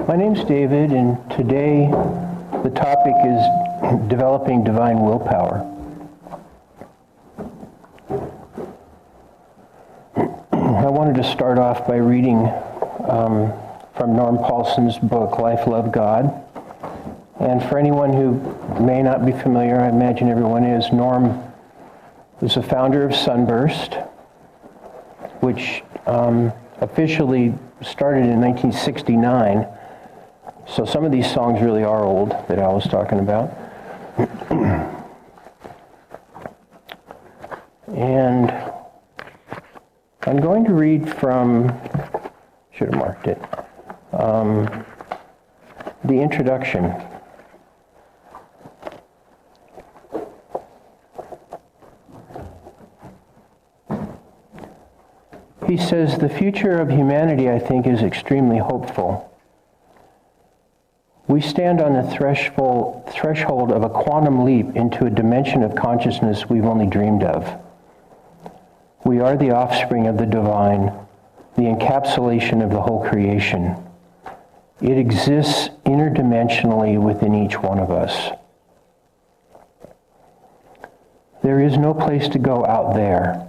My name's David, and today the topic is developing divine willpower. I wanted to start off by reading from Norm Paulson's book, Life, Love, God. And for anyone who may not be familiar, I imagine everyone is, Norm was the founder of Sunburst, which officially started in 1969. So some of these songs really are old that I was talking about. And I'm going to read from, should have marked it, the introduction. He says, the future of humanity, I think, is extremely hopeful. We stand on the threshold of a quantum leap into a dimension of consciousness we've only dreamed of. We are the offspring of the divine, the encapsulation of the whole creation. It exists interdimensionally within each one of us. There is no place to go out there.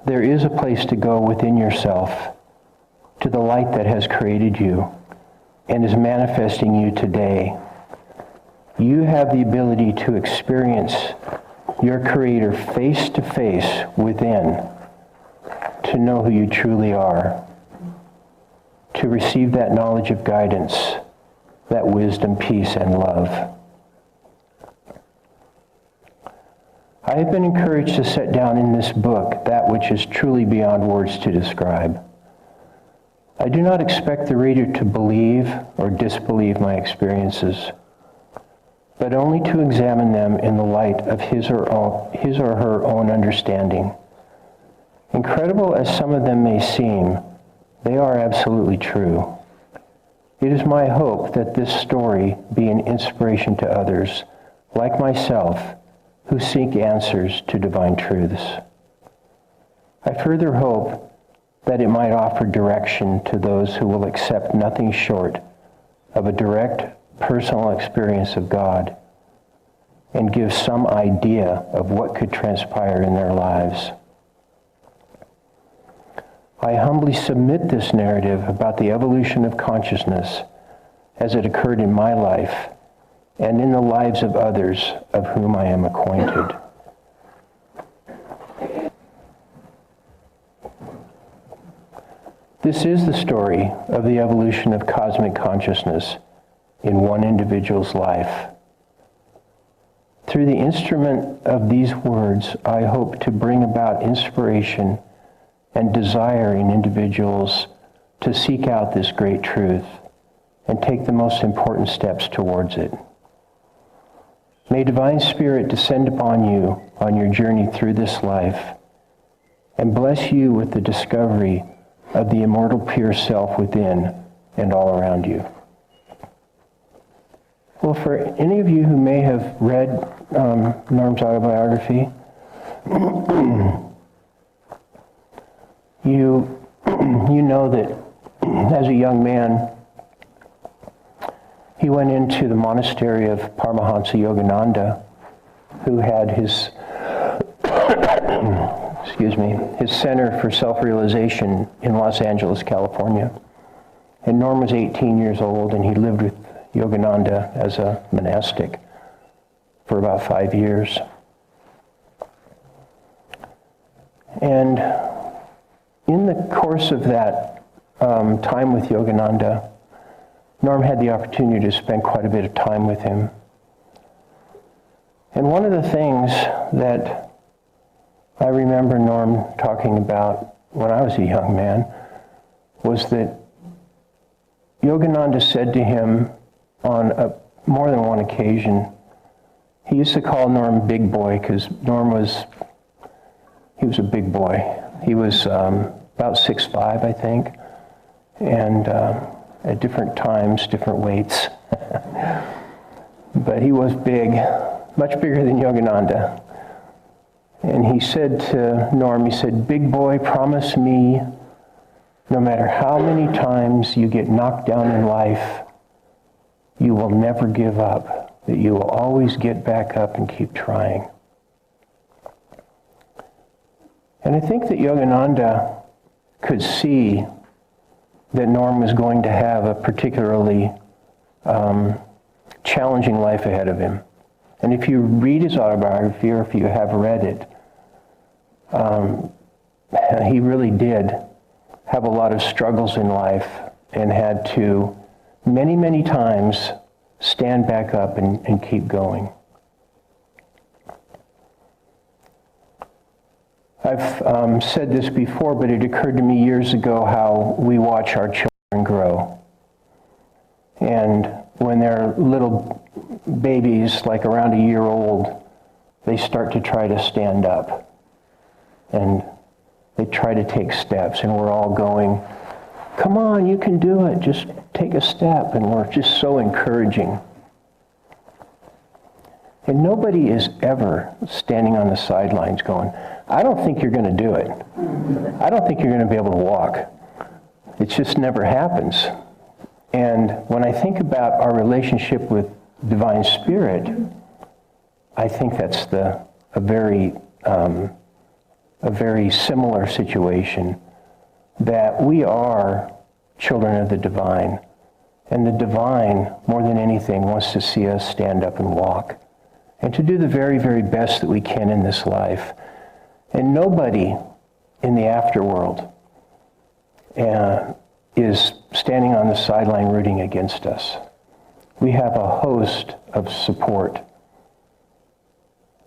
There is a place to go within yourself, to the light that has created you and is manifesting you today. You have the ability to experience your Creator face to face within, to know who you truly are, to receive that knowledge of guidance, that wisdom, peace, and love. I have been encouraged to set down in this book that which is truly beyond words to describe. I do not expect the reader to believe or disbelieve my experiences, but only to examine them in the light of his or her own understanding. Incredible as some of them may seem, they are absolutely true. It is my hope that this story be an inspiration to others, like myself, who seek answers to divine truths. I further hope that it might offer direction to those who will accept nothing short of a direct personal experience of God and give some idea of what could transpire in their lives. I humbly submit this narrative about the evolution of consciousness as it occurred in my life and in the lives of others of whom I am acquainted. This is the story of the evolution of cosmic consciousness in one individual's life. Through the instrument of these words, I hope to bring about inspiration and desire in individuals to seek out this great truth and take the most important steps towards it. May Divine Spirit descend upon you on your journey through this life and bless you with the discovery of the immortal pure self within and all around you. Well, for any of you who may have read Norm's autobiography, you know that as a young man, he went into the monastery of Paramahansa Yogananda, who had his his Center for Self-Realization in Los Angeles, California. And Norm was 18 years old, and he lived with Yogananda as a monastic for about 5 years. And in the course of that time with Yogananda, Norm had the opportunity to spend quite a bit of time with him. And one of the things that I remember Norm talking about when I was a young man was that Yogananda said to him on more than one occasion, he used to call Norm Big Boy because Norm was a big boy. He was about 6'5", I think, and at different times, different weights. But he was big, much bigger than Yogananda. And he said to Norm, he said, "Big boy, promise me no matter how many times you get knocked down in life, you will never give up, that you will always get back up and keep trying. And I think that Yogananda could see that Norm was going to have a particularly challenging life ahead of him. And if you read his autobiography, or if you have read it, he really did have a lot of struggles in life and had to many, many times stand back up and keep going. I've said this before, but it occurred to me years ago how we watch our children grow. And when they're little babies, like around a year old, they start to try to stand up. And they try to take steps, and we're all going, come on, you can do it, just take a step. And we're just so encouraging. And nobody is ever standing on the sidelines going, I don't think you're going to do it. I don't think you're going to be able to walk. It just never happens. And when I think about our relationship with Divine Spirit, I think that's a very similar situation, that we are children of the divine. And the divine, more than anything, wants to see us stand up and walk, and to do the very, very best that we can in this life. And nobody in the afterworld is standing on the sideline rooting against us. We have a host of support.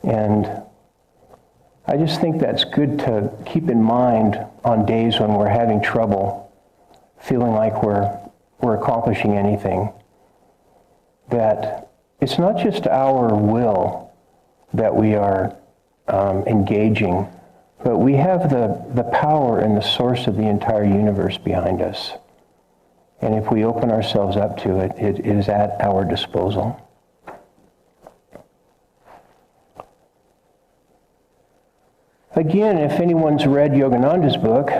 And I just think that's good to keep in mind on days when we're having trouble, feeling like we're accomplishing anything, that it's not just our will that we are engaging, but we have the power and the source of the entire universe behind us. And if we open ourselves up to it, it is at our disposal. Again, if anyone's read Yogananda's book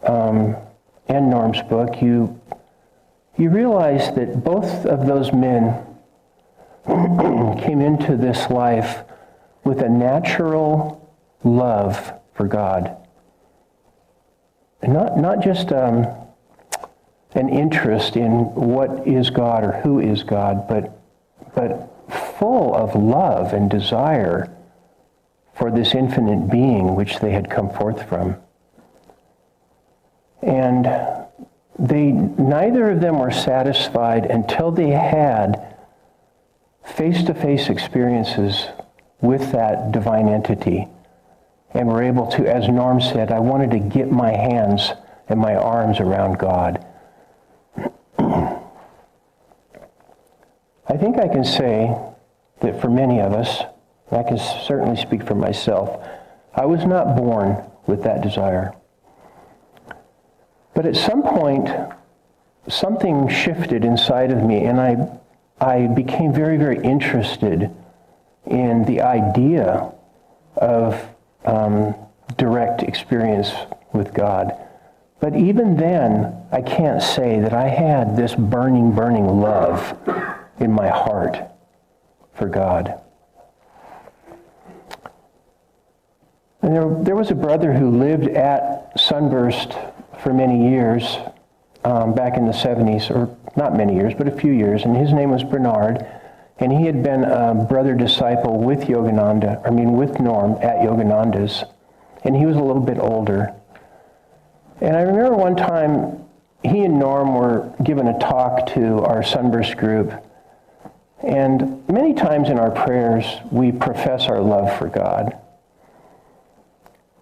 and Norm's book, you realize that both of those men came into this life with a natural love for God. And not just an interest in what is God or who is God, but full of love and desire for this infinite being which they had come forth from. And neither of them were satisfied until they had face-to-face experiences with that divine entity, and were able to, as Norm said, I wanted to get my hands and my arms around God. I think I can say that for many of us, I can certainly speak for myself, I was not born with that desire. But at some point, something shifted inside of me, and I became very, very interested in the idea of direct experience with God. But even then, I can't say that I had this burning, burning love in my heart for God. And there was a brother who lived at Sunburst for many years, back in the 70s, or not many years, but a few years, and his name was Bernard, and he had been a brother disciple with with Norm at Yogananda's, and he was a little bit older. And I remember one time he and Norm were given a talk to our Sunburst group, and many times in our prayers we profess our love for God.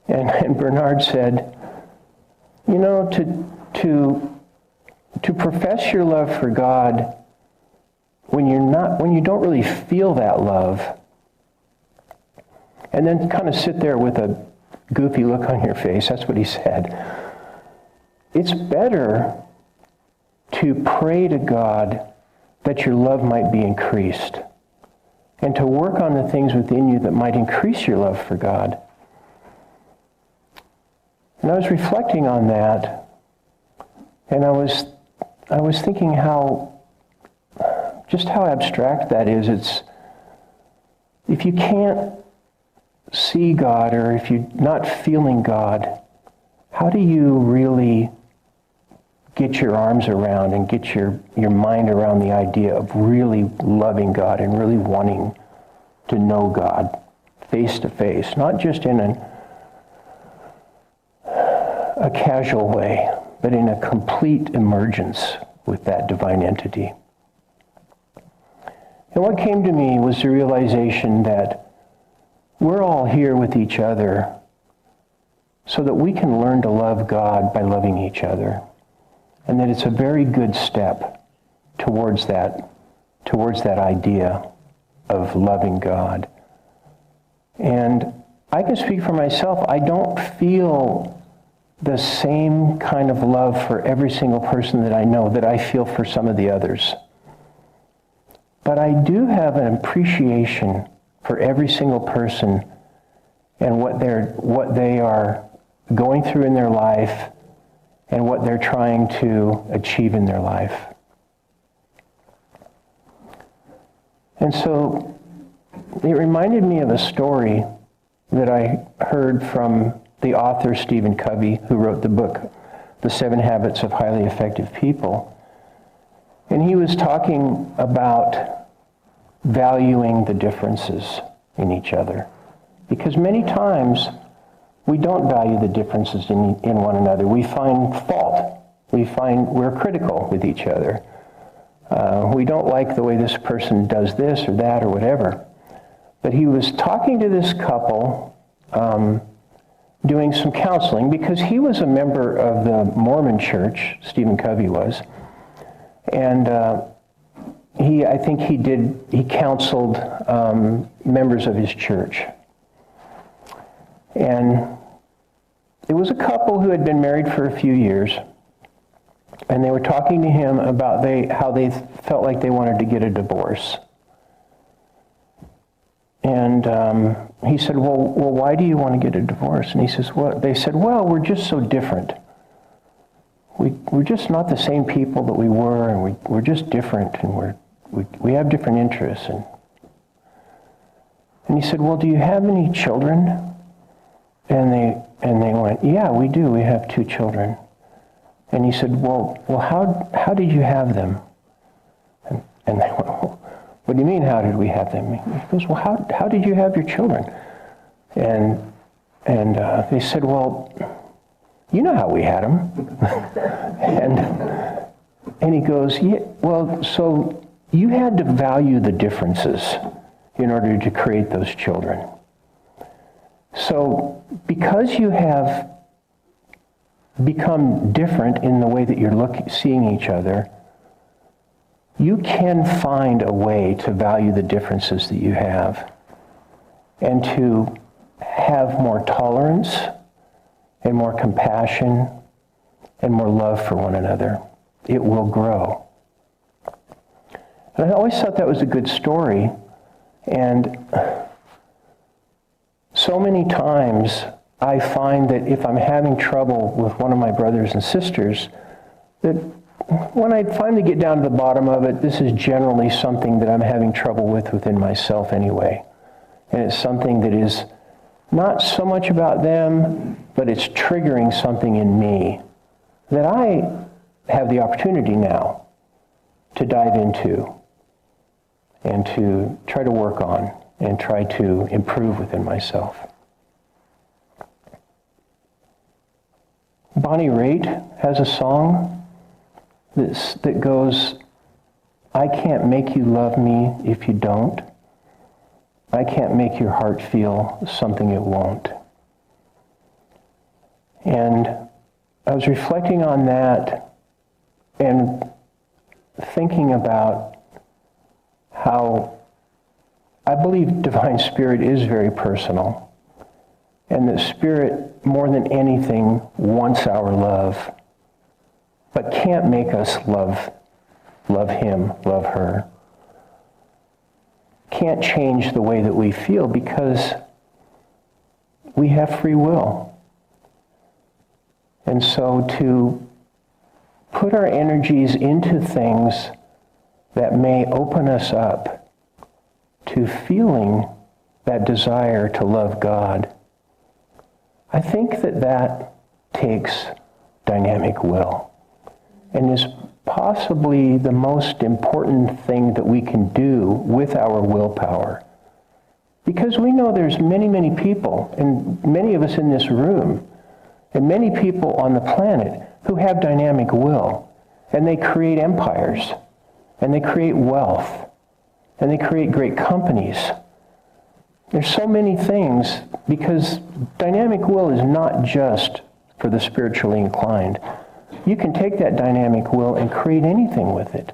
And Bernard said, you know, to profess your love for God when you don't really feel that love, and then kind of sit there with a goofy look on your face, that's what he said. It's better to pray to God that your love might be increased, and to work on the things within you that might increase your love for God. And I was reflecting on that, And I was thinking just how abstract that is. It's, if you can't see God, or if you're not feeling God, how do you really get your arms around and get your mind around the idea of really loving God and really wanting to know God face to face, not just in a casual way, but in a complete emergence with that divine entity? And what came to me was the realization that we're all here with each other so that we can learn to love God by loving each other. And that it's a very good step towards that idea of loving God. And I can speak for myself. I don't feel the same kind of love for every single person that I know that I feel for some of the others. But I do have an appreciation for every single person and what they are going through in their life and what they're trying to achieve in their life. And so it reminded me of a story that I heard from the author Stephen Covey, who wrote the book, The 7 Habits of Highly Effective People. And he was talking about valuing the differences in each other. Because many times we don't value the differences in one another. We find fault. We're critical with each other. We don't like the way this person does this or that or whatever. But he was talking to this couple, doing some counseling, because he was a member of the Mormon church, Stephen Covey was. And I think he counseled members of his church. And it was a couple who had been married for a few years, and they were talking to him about how they felt like they wanted to get a divorce. And he said, well, why do you want to get a divorce? And he says, they said, well, we're just so different. We're just not the same people that we were, and we're just different, and we have different interests. And he said, well, do you have any children? And they went, yeah, we do. We have 2 children. And he said, well, how did you have them? And they went, well, what do you mean, how did we have them? He goes, well, how did you have your children? And they said, well, you know how we had them. and he goes, yeah, well, so you had to value the differences in order to create those children. So because you have become different in the way that you're seeing each other, you can find a way to value the differences that you have and to have more tolerance and more compassion and more love for one another. It will grow. And I always thought that was a good story. And so many times I find that if I'm having trouble with one of my brothers and sisters, that when I finally get down to the bottom of it, this is generally something that I'm having trouble with within myself anyway. And it's something that is not so much about them, but it's triggering something in me that I have the opportunity now to dive into and to try to work on and try to improve within myself. Bonnie Raitt has a song that goes, I can't make you love me if you don't. I can't make your heart feel something it won't. And I was reflecting on that and thinking about how I believe Divine Spirit is very personal, and that Spirit, more than anything, wants our love, but can't make us love Him, love her. Can't change the way that we feel because we have free will. And so to put our energies into things that may open us up to feeling that desire to love God, I think that takes dynamic will and is possibly the most important thing that we can do with our willpower. Because we know there's many, many people, and many of us in this room, and many people on the planet who have dynamic will, and they create empires, and they create wealth, and they create great companies. There's so many things, because dynamic will is not just for the spiritually inclined. You can take that dynamic will and create anything with it.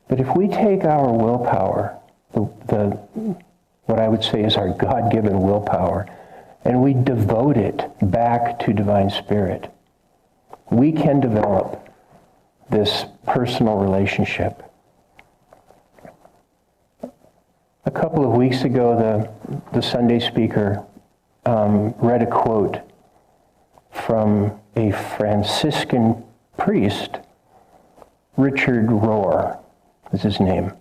But if we take our willpower, what I would say is our God-given willpower, and we devote it back to Divine Spirit, we can develop this personal relationship. A couple of weeks ago, the Sunday speaker read a quote from a Franciscan priest, Richard Rohr is his name.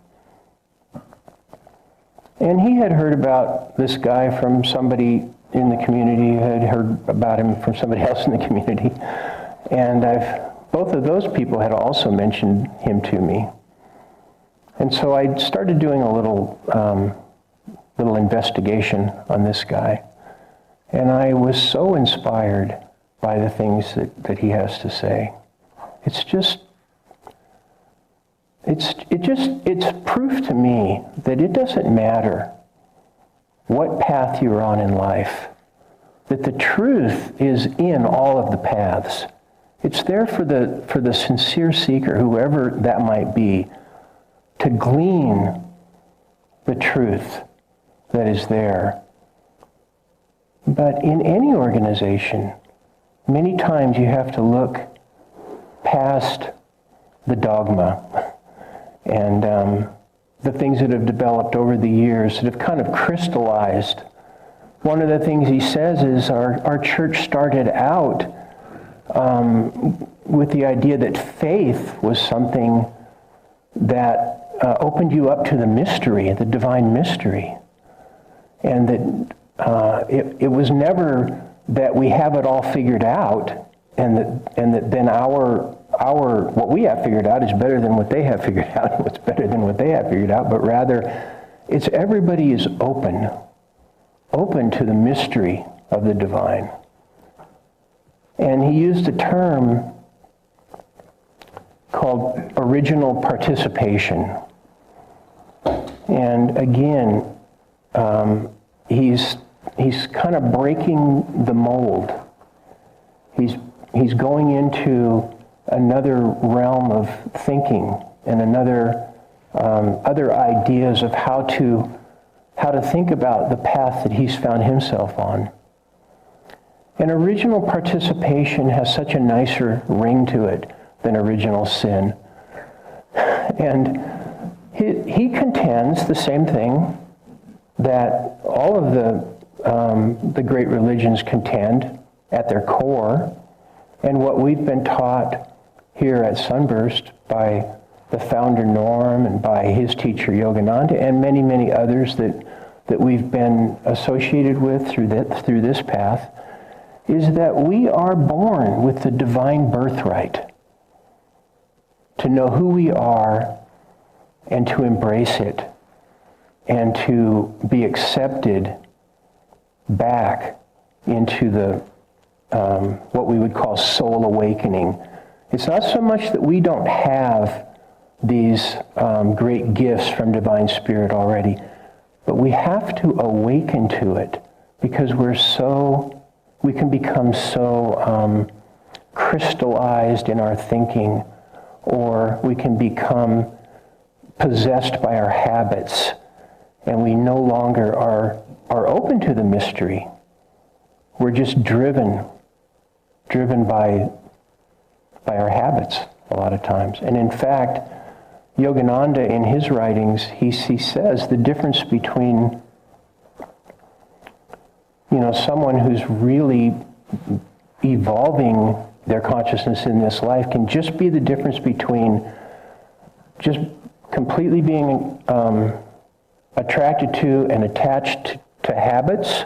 And he had heard about this guy from somebody in the community, had heard about him from somebody else in the community. And both of those people had also mentioned him to me. And so I started doing a little investigation on this guy. And I was so inspired by the things that he has to say. It's proof to me that it doesn't matter what path you're on in life, that the truth is in all of the paths. It's there for the sincere seeker, whoever that might be, to glean the truth that is there. But in any organization, many times you have to look past the dogma and the things that have developed over the years that have kind of crystallized. One of the things he says is our church started out with the idea that faith was something that opened you up to the mystery, the divine mystery. And that it was never that we have it all figured out, and that then our what we have figured out is better than what they have figured out, and what's better than what they have figured out, but rather it's everybody is open to the mystery of the divine. And he used a term called original participation. And again, he's kind of breaking the mold. He's going into another realm of thinking and other ideas of how to think about the path that he's found himself on. And original participation has such a nicer ring to it than original sin. And he contends the same thing that all of the great religions contend at their core, and what we've been taught here at Sunburst by the founder Norm and by his teacher Yogananda and many, many others that we've been associated with through this path, is that we are born with the divine birthright to know who we are and to embrace it and to be accepted back into the what we would call soul awakening. It's not so much that we don't have these great gifts from Divine Spirit already, but we have to awaken to it because we can become so crystallized in our thinking, or we can become possessed by our habits, and we no longer are open to the mystery. We're just driven by our habits a lot of times. And in fact, Yogananda in his writings, he says the difference between someone who's really evolving their consciousness in this life can just be the difference between just completely being attracted to and attached to habits,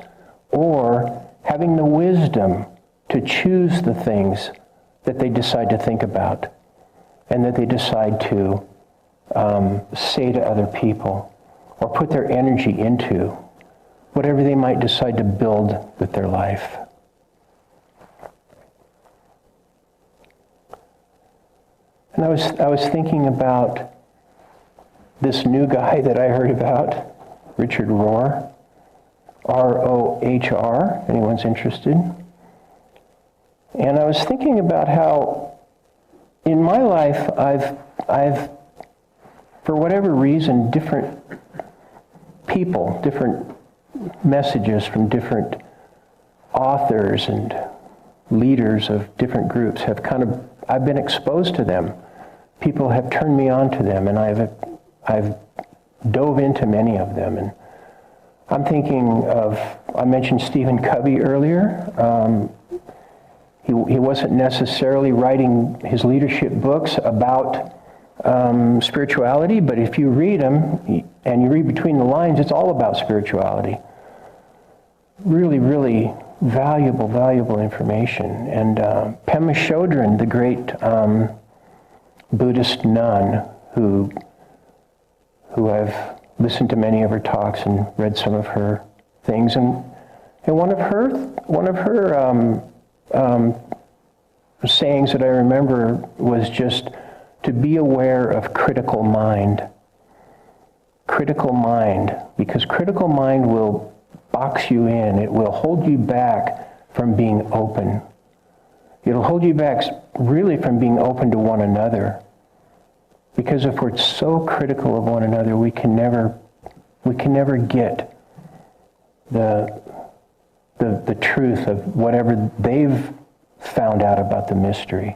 or having the wisdom to choose the things that they decide to think about and that they decide to say to other people or put their energy into, whatever they might decide to build with their life. And I was thinking about this new guy that I heard about, Richard Rohr, R-O-H-R, anyone's interested. And I was thinking about how in my life I've for whatever reason, different people, different messages from different authors and leaders of different groups have I've been exposed to them. People have turned me on to them, and I've dove into many of them. And I'm thinking of, I mentioned Stephen Covey earlier. He wasn't necessarily writing his leadership books about spirituality, but if you read them, and you read between the lines, it's all about spirituality. Really, really valuable information. And Pema Chodron, the great Buddhist nun, who I've listened to many of her talks and read some of her things, and one of her sayings that I remember was just to be aware of critical mind. Critical mind, because critical mind will box you in. It will hold you back from being open. It'll hold you back really from being open to one another. Because if we're so critical of one another, we can never get the truth of whatever they've found out about the mystery.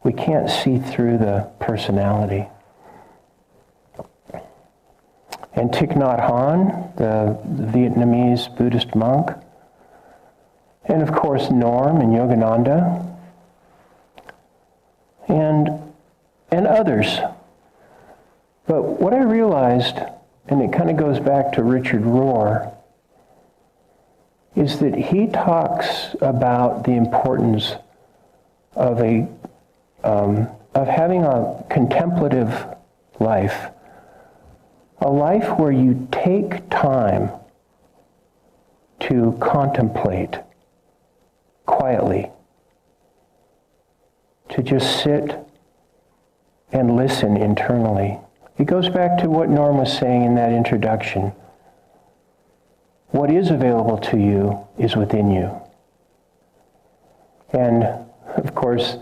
We can't see through the personality. And Thich Nhat Hanh, the Vietnamese Buddhist monk, and of course Norm and Yogananda, and others. But what I realized, and it kind of goes back to Richard Rohr, is that he talks about the importance of having a contemplative life, a life where you take time to contemplate quietly, to just sit and listen internally. It goes back to what Norm was saying in that introduction. What is available to you is within you. And, of course,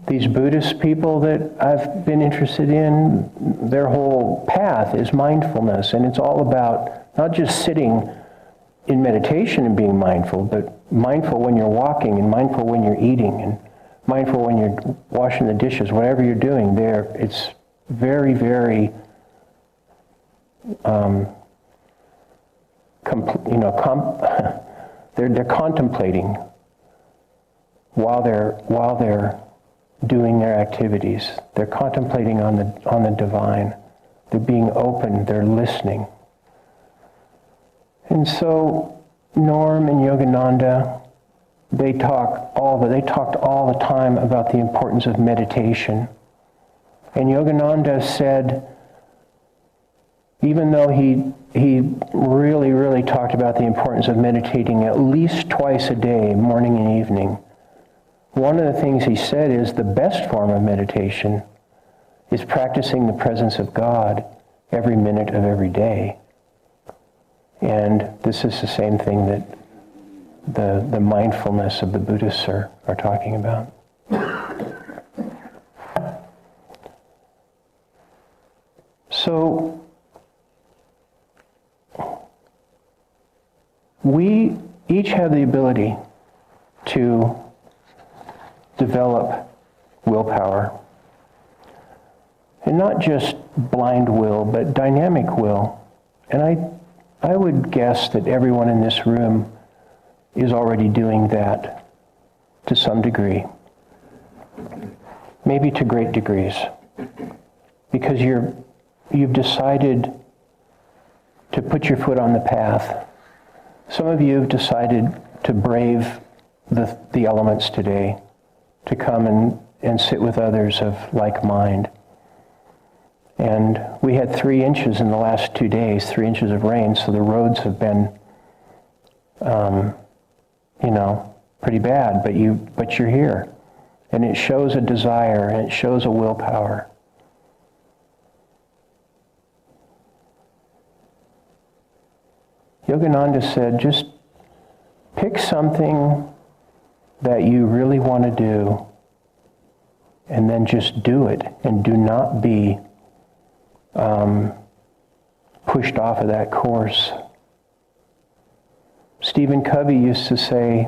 these Buddhist people that I've been interested in, their whole path is mindfulness. And it's all about not just sitting in meditation and being mindful, but mindful when you're walking, and mindful when you're eating, and mindful when you're washing the dishes, whatever you're doing there. It's very, very they're contemplating while they're doing their activities. They're contemplating on the divine. They're being open. They're listening. And so Norm and Yogananda, they talked all the time about the importance of meditation. And Yogananda said, even though he really, really talked about the importance of meditating at least twice a day, morning and evening, one of the things he said is the best form of meditation is practicing the presence of God every minute of every day. And this is the same thing that the mindfulness of the Buddhists are talking about. So we each have the ability to develop willpower. And not just blind will, but dynamic will. And I would guess that everyone in this room is already doing that to some degree, maybe to great degrees, because you've decided to put your foot on the path. Some of you have decided to brave the elements today, to come and sit with others of like mind. And we had 3 inches in the last 2 days, 3 inches of rain, so the roads have been, pretty bad, but you're here. And it shows a desire, and it shows a willpower. Yogananda said, just pick something that you really want to do, and then just do it, and do not be pushed off of that course. Stephen Covey used to say,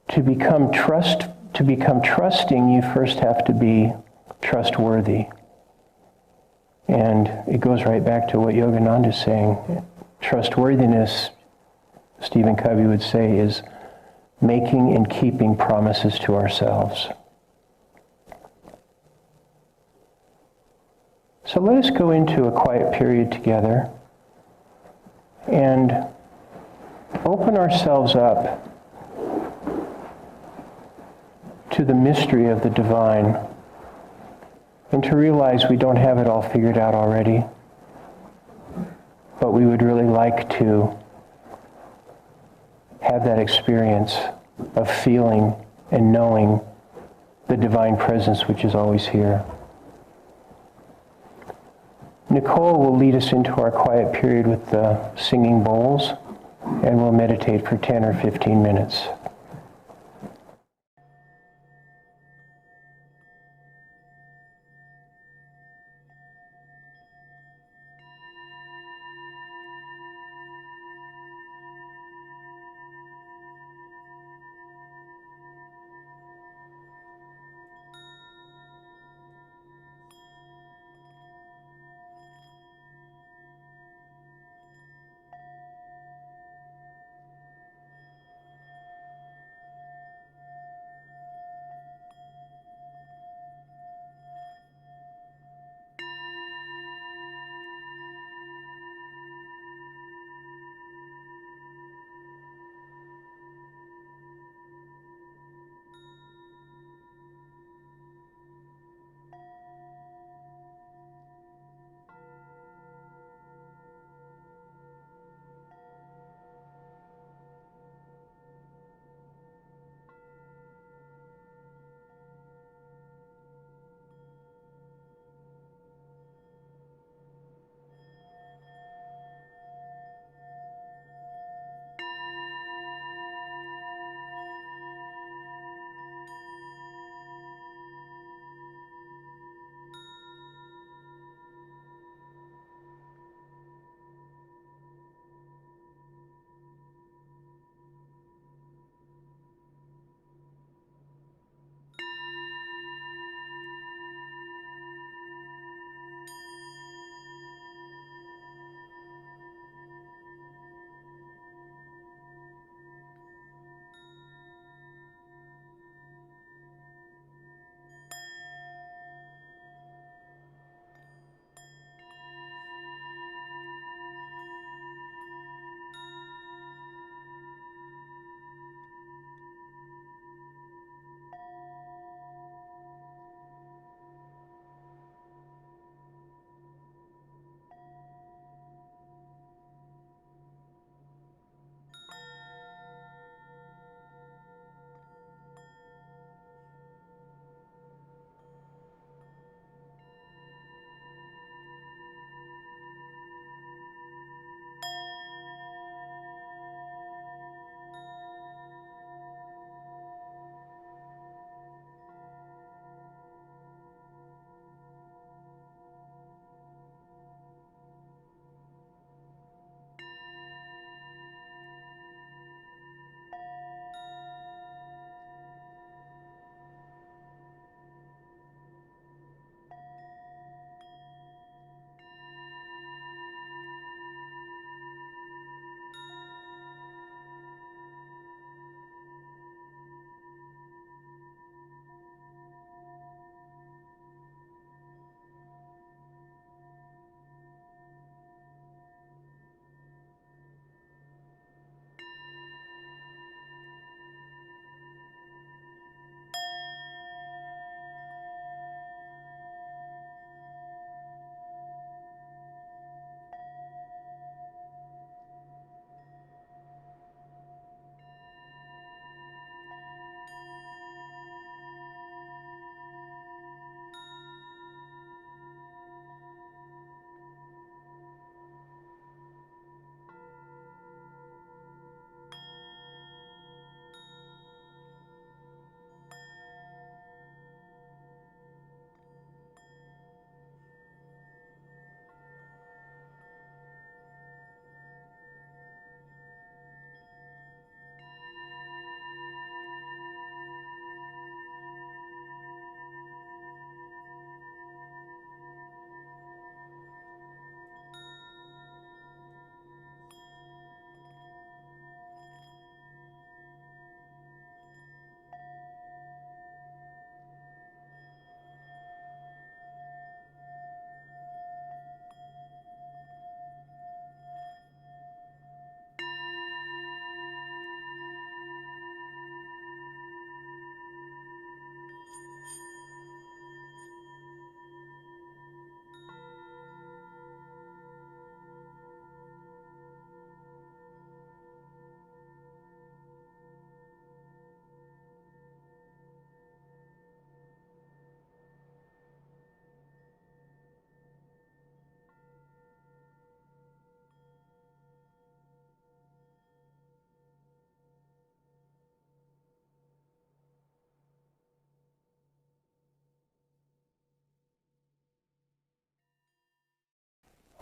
to become trusting, you first have to be trustworthy. And it goes right back to what Yogananda is saying. Trustworthiness, Stephen Covey would say, is making and keeping promises to ourselves. So let us go into a quiet period together and open ourselves up to the mystery of the divine, and to realize we don't have it all figured out already, but we would really like to have that experience of feeling and knowing the divine presence which is always here. Nicole will lead us into our quiet period with the singing bowls, and we'll meditate for 10 or 15 minutes.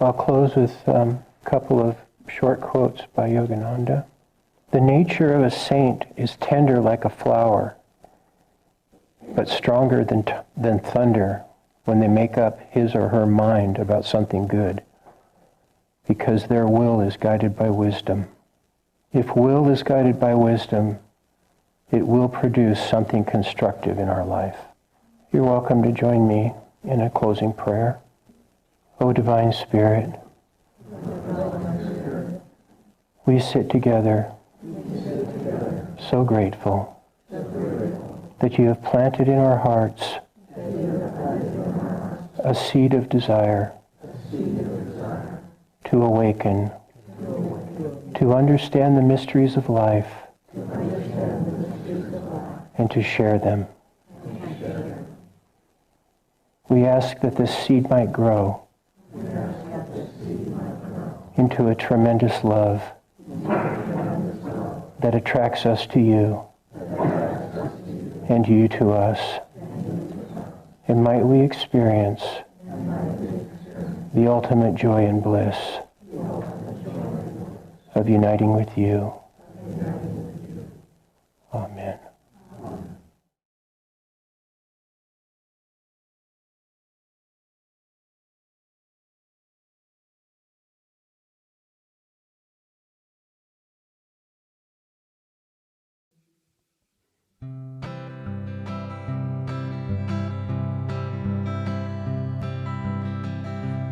I'll close with a couple of short quotes by Yogananda. The nature of a saint is tender like a flower, but stronger than thunder when they make up his or her mind about something good, because their will is guided by wisdom. If will is guided by wisdom, it will produce something constructive in our life. You're welcome to join me in a closing prayer. O Divine Spirit, we sit together, so grateful that you have planted in our hearts a seed of desire to awaken, to understand the mysteries of life, and to share them. We ask that this seed might grow into a tremendous love that attracts us to you and you to us. And might we experience the ultimate joy and bliss of uniting with you. Amen.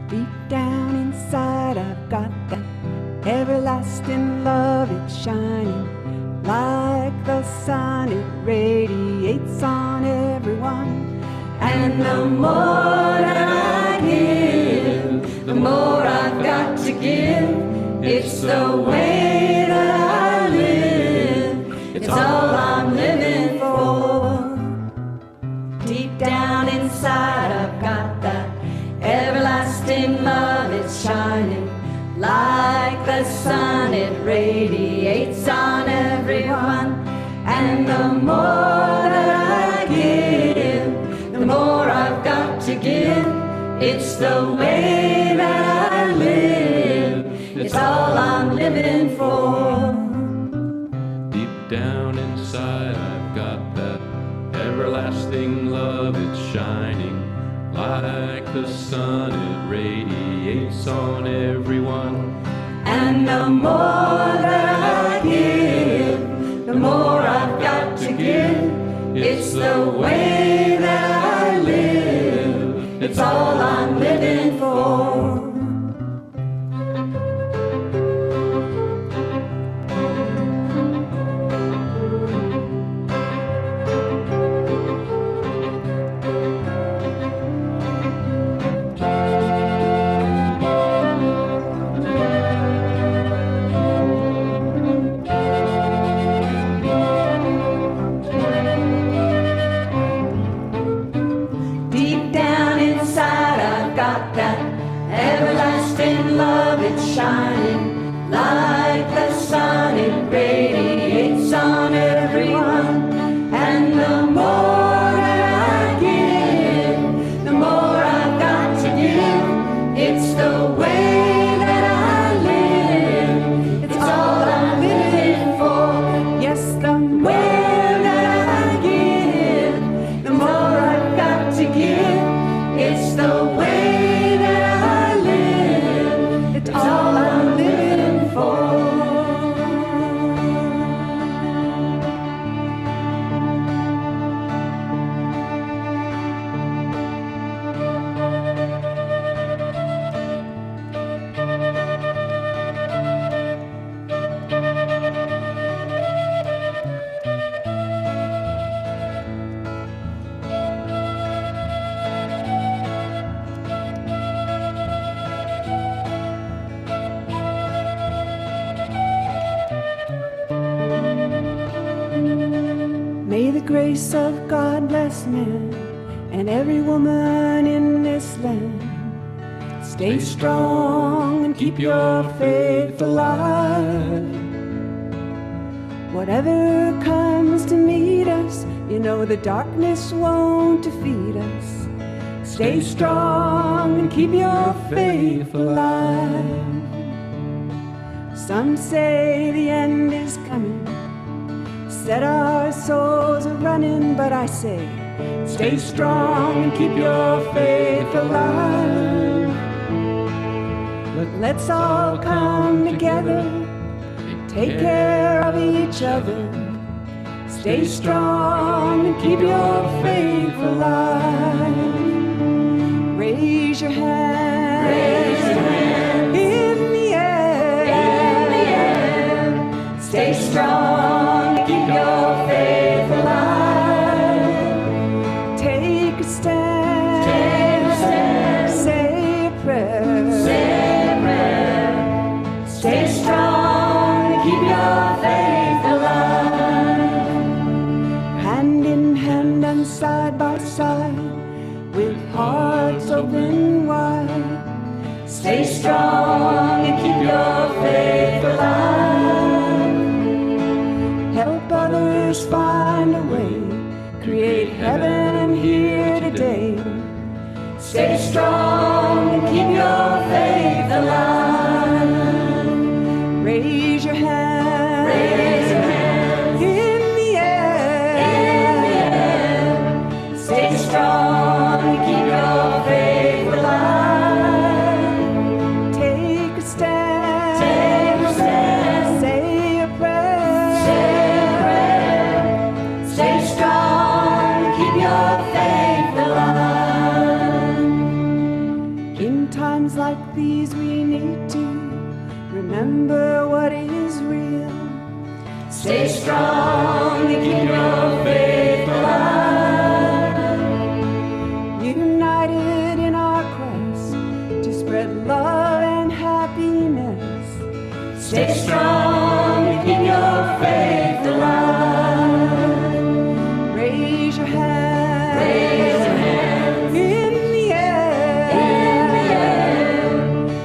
Deep down inside I've got that everlasting love. It's shining like the sun. It radiates on everyone. And the more that I give, the more I've got to give. It's the way that I live. It's all I'm living for. Deep down inside I've got that everlasting love. It's shining like the sun. It radiates on everyone. And the more that I give, the more I've got to give. It's the way that I live. It's all I'm living for. Deep down inside I've got that everlasting love. It's shining like the sun. It radiates on everyone. And the more that I give, the more I've got to give. It's the way that I live. It's all I'm living for. Shining like the sun, it radiates on everyone. And the more that I give, the more I've got to give. It's the way that I live. It's all I'm living for. Yes, the way that I give, the more I've got to give. It's the way that I live. It's all I'm living for. May the grace of God bless men and every woman in this land. Stay strong and keep your faith alive. Whatever comes to meet us, you know the darkness won't defeat us. Stay strong and keep your faith alive. Some say the end is coming, said our souls are running, but I say, stay strong and keep your faith alive. Let's all come together, take care of each other. Stay strong and keep your faith alive. Raise your hand, in the air. Stay strong and keep your faith alive. Take a stand, say a prayer. Stay strong and keep your faith alive. Hand in hand and side by side, with hearts open wide. Stay strong and keep your faith alive. Help others find a way, create heaven here today. Stay strong and keep your faith alive. Raise your hand, in the air. Stay strong and keep your faith alive. Take a stand, say a prayer. Stay strong and keep your faith alive. In times like these we need to remember what is real. Stay strong and keep your faith alive. United in our quest to spread love and happiness. Stay strong and keep your faith alive. Raise your hand, in the air.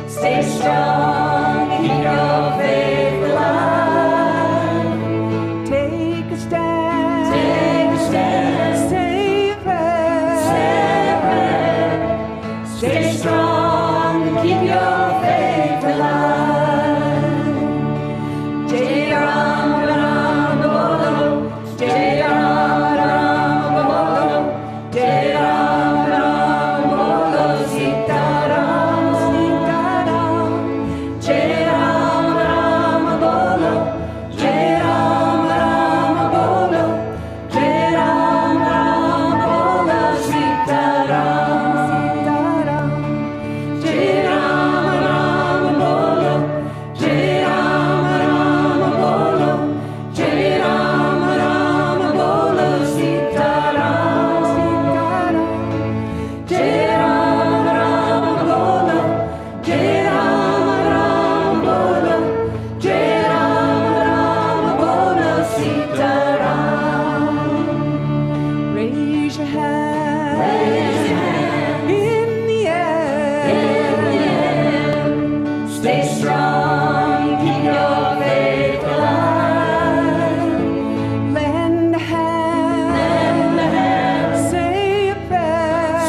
Stay strong and keep your faith alive. Take a stand, say a prayer. Stay strong and keep your faith alive. Jai Ram Ram Bolo, Jai Ram Ram Bolo, Jai Ram Ram Bolo, Sita Ram, Sita Ram. Jai Ram Ram Bolo, Jai Ram Ram Bolo, Jai Ram Ram Bolo, Sita Ram, Sita Ram. Jai Ram Ram Bolo, Jai Ram Ram Bolo, Jai Ram Ram Bolo, Sita Ram, Sita Ram. Jai Ram Ram Bolo, Jai Ram Ram Bolo, Jai Ram Ram Bolo, Sita Ram. Raise your hand, in the air. Stay strong, keep your faith alive. Lend a hand, say a prayer.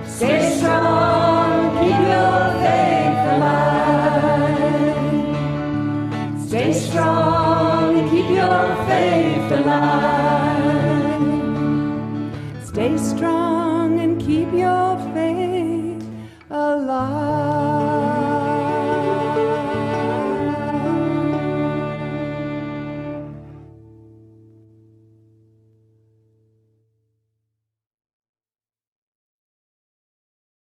Stay strong, keep your faith alive. Stay strong and keep your faith alive. Stay strong and keep your faith alive.